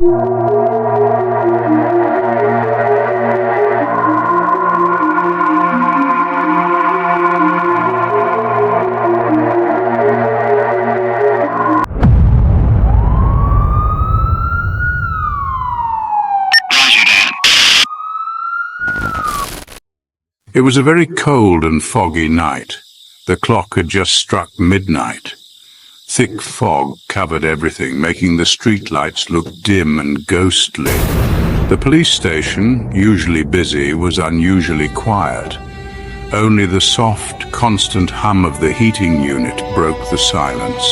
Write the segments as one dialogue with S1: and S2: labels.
S1: It was a very cold and foggy night. The clock had just struck midnight. Thick fog covered everything, making the streetlights look dim and ghostly. The police station, usually busy, was unusually quiet. Only the soft, constant hum of the heating unit broke the silence.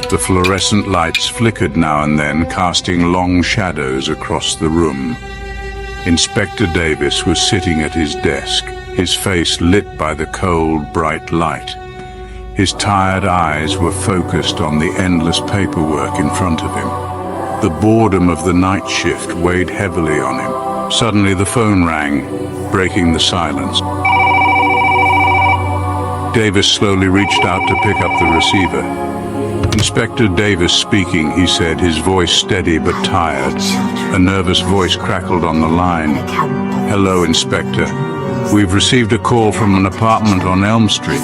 S1: The fluorescent lights flickered now and then, casting long shadows across the room. Inspector Davis was sitting at his desk, his face lit by the cold, bright light. His tired eyes were focused on the endless paperwork in front of him. The boredom of the night shift weighed heavily on him. Suddenly the phone rang, breaking the silence. Davis slowly reached out to pick up the receiver. Inspector Davis speaking, he said, his voice steady but tired. A nervous voice crackled on the line. "Hello, Inspector. We've received a call from an apartment on Elm Street.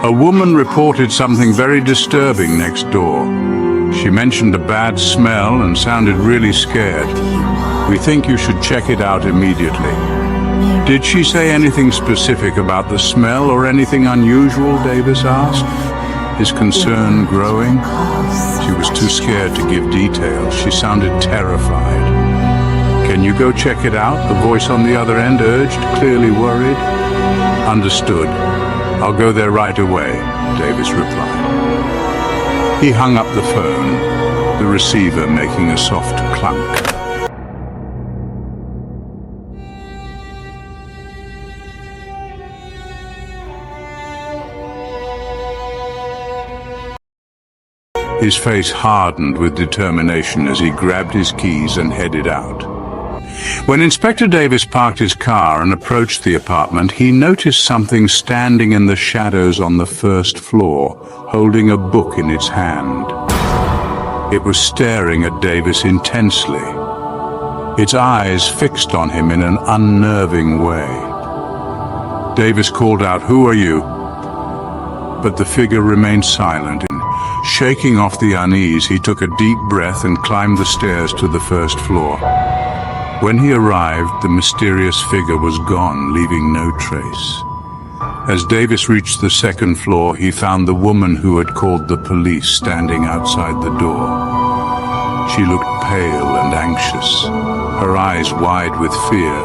S1: A woman reported something very disturbing next door. She mentioned a bad smell and sounded really scared. We think you should check it out immediately." "Did she say anything specific about the smell or anything unusual?" Davis asked, his concern growing. She was too scared to give details. She sounded terrified. "Can you go check it out?" the voice on the other end urged, clearly worried. "Understood. I'll go there right away," Davis replied. He hung up the phone, the receiver making a soft clunk. His face hardened with determination as he grabbed his keys and headed out. When Inspector Davis parked his car and approached the apartment, he noticed something standing in the shadows on the first floor, holding a book in its hand. It was staring at Davis intensely, its eyes fixed on him in an unnerving way. Davis called out, "Who are you?" But the figure remained silent. Shaking off the unease, he took a deep breath and climbed the stairs to the first floor. When he arrived, the mysterious figure was gone, leaving no trace. As Davis reached the second floor, he found the woman who had called the police standing outside the door. She looked pale and anxious, her eyes wide with fear.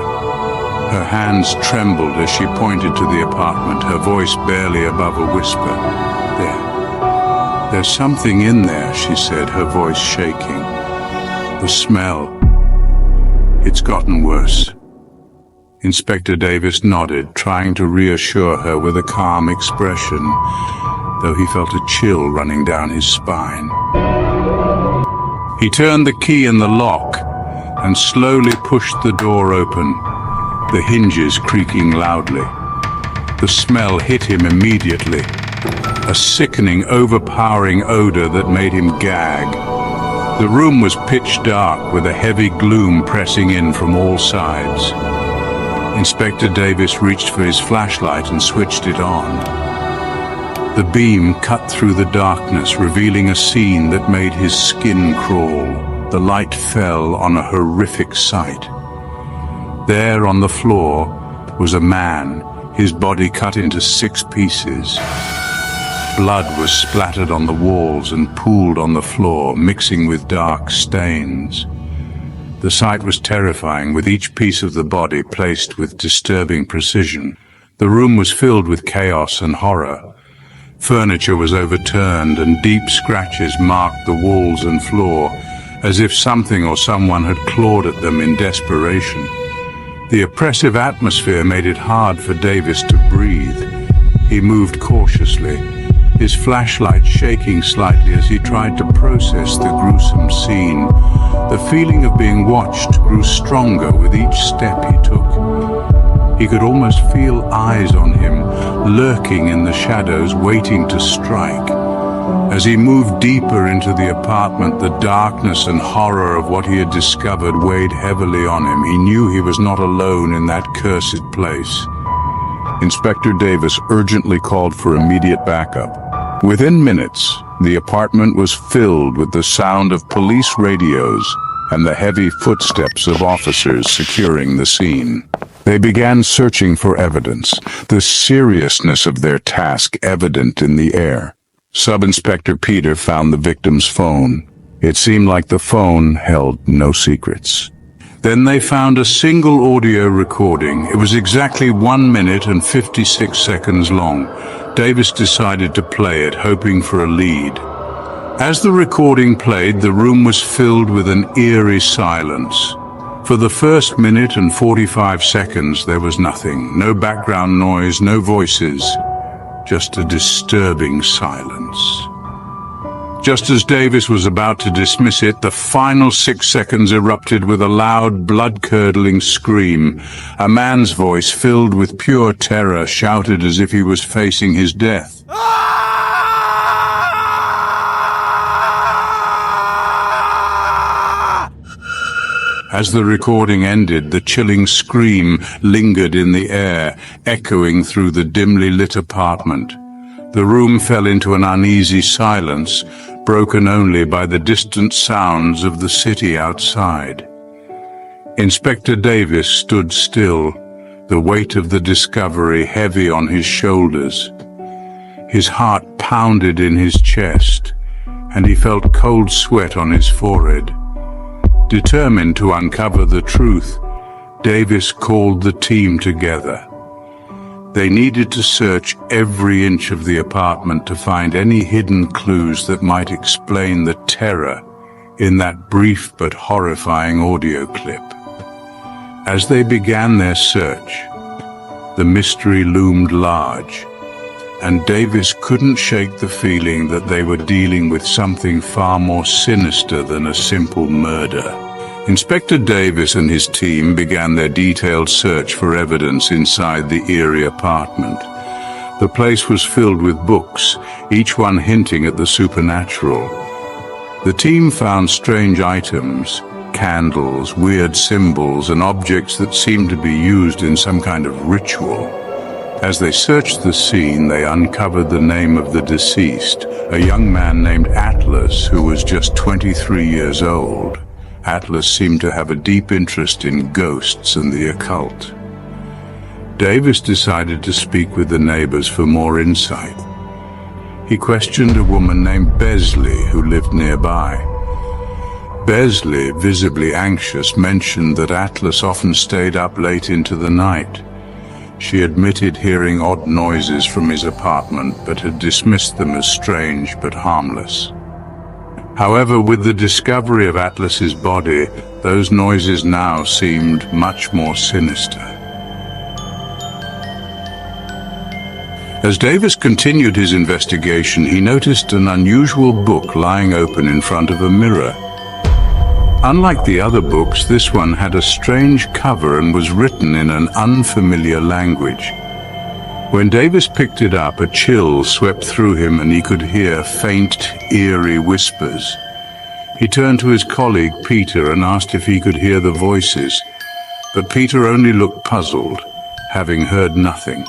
S1: Her hands trembled as she pointed to the apartment, her voice barely above a whisper. There's something in there," she said, her voice shaking. "The smell. It's gotten worse." Inspector Davis nodded, trying to reassure her with a calm expression, though he felt a chill running down his spine. He turned the key in the lock and slowly pushed the door open, the hinges creaking loudly. The smell hit him immediately, a sickening, overpowering odor that made him gag. The room was pitch dark, with a heavy gloom pressing in from all sides. Inspector Davis reached for his flashlight and switched it on. The beam cut through the darkness, revealing a scene that made his skin crawl. The light fell on a horrific sight. There on the floor was a man, his body cut into 6 pieces. Blood was splattered on the walls and pooled on the floor, mixing with dark stains. The sight was terrifying, with each piece of the body placed with disturbing precision. The room was filled with chaos and horror. Furniture was overturned, and deep scratches marked the walls and floor, as if something or someone had clawed at them in desperation. The oppressive atmosphere made it hard for Davis to breathe. He moved cautiously, his flashlight shaking slightly as he tried to process the gruesome scene. The feeling of being watched grew stronger with each step he took. He could almost feel eyes on him, lurking in the shadows, waiting to strike. As he moved deeper into the apartment, the darkness and horror of what he had discovered weighed heavily on him. He knew he was not alone in that cursed place. Inspector Davis urgently called for immediate backup. Within minutes, the apartment was filled with the sound of police radios and the heavy footsteps of officers securing the scene. They began searching for evidence, the seriousness of their task evident in the air. Sub-Inspector Peter found the victim's phone. It seemed like the phone held no secrets. Then they found a single audio recording. It was exactly 1 minute and 56 seconds long. Davis decided to play it, hoping for a lead. As the recording played, the room was filled with an eerie silence. For the first minute and 45 seconds, there was nothing. No background noise, no voices. Just a disturbing silence. Just as Davis was about to dismiss it, the final 6 seconds erupted with a loud, blood-curdling scream. A man's voice, filled with pure terror, shouted as if he was facing his death. As the recording ended, the chilling scream lingered in the air, echoing through the dimly lit apartment. The room fell into an uneasy silence, broken only by the distant sounds of the city outside. Inspector Davis stood still, the weight of the discovery heavy on his shoulders. His heart pounded in his chest, and he felt cold sweat on his forehead. Determined to uncover the truth, Davis called the team together. They needed to search every inch of the apartment to find any hidden clues that might explain the terror in that brief but horrifying audio clip. As they began their search, the mystery loomed large, and Davis couldn't shake the feeling that they were dealing with something far more sinister than a simple murder. Inspector Davis and his team began their detailed search for evidence inside the eerie apartment. The place was filled with books, each one hinting at the supernatural. The team found strange items, candles, weird symbols, and objects that seemed to be used in some kind of ritual. As they searched the scene, they uncovered the name of the deceased, a young man named Atlas who was just 23 years old. Atlas seemed to have a deep interest in ghosts and the occult. Davis decided to speak with the neighbors for more insight. He questioned a woman named Besley who lived nearby. Besley, visibly anxious, mentioned that Atlas often stayed up late into the night. She admitted hearing odd noises from his apartment, but had dismissed them as strange but harmless. However, with the discovery of Atlas's body, those noises now seemed much more sinister. As Davis continued his investigation, he noticed an unusual book lying open in front of a mirror. Unlike the other books, this one had a strange cover and was written in an unfamiliar language. When Davis picked it up, a chill swept through him and he could hear faint, eerie whispers. He turned to his colleague Peter and asked if he could hear the voices, but Peter only looked puzzled, having heard nothing.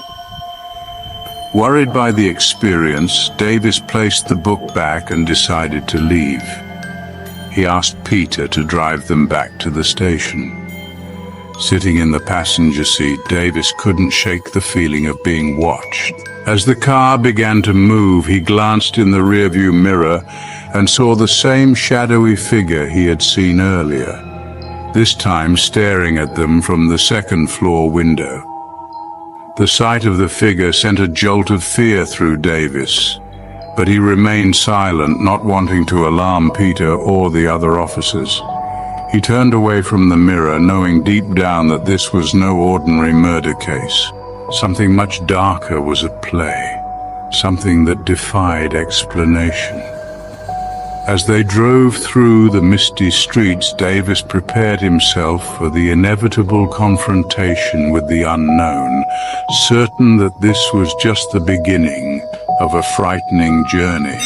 S1: Worried by the experience, Davis placed the book back and decided to leave. He asked Peter to drive them back to the station. Sitting in the passenger seat, Davis couldn't shake the feeling of being watched. As the car began to move, he glanced in the rearview mirror and saw the same shadowy figure he had seen earlier, this time staring at them from the second-floor window. The sight of the figure sent a jolt of fear through Davis, but he remained silent, not wanting to alarm Peter or the other officers. He turned away from the mirror, knowing deep down that this was no ordinary murder case. Something much darker was at play, something that defied explanation. As they drove through the misty streets, Davis prepared himself for the inevitable confrontation with the unknown, certain that this was just the beginning of a frightening journey.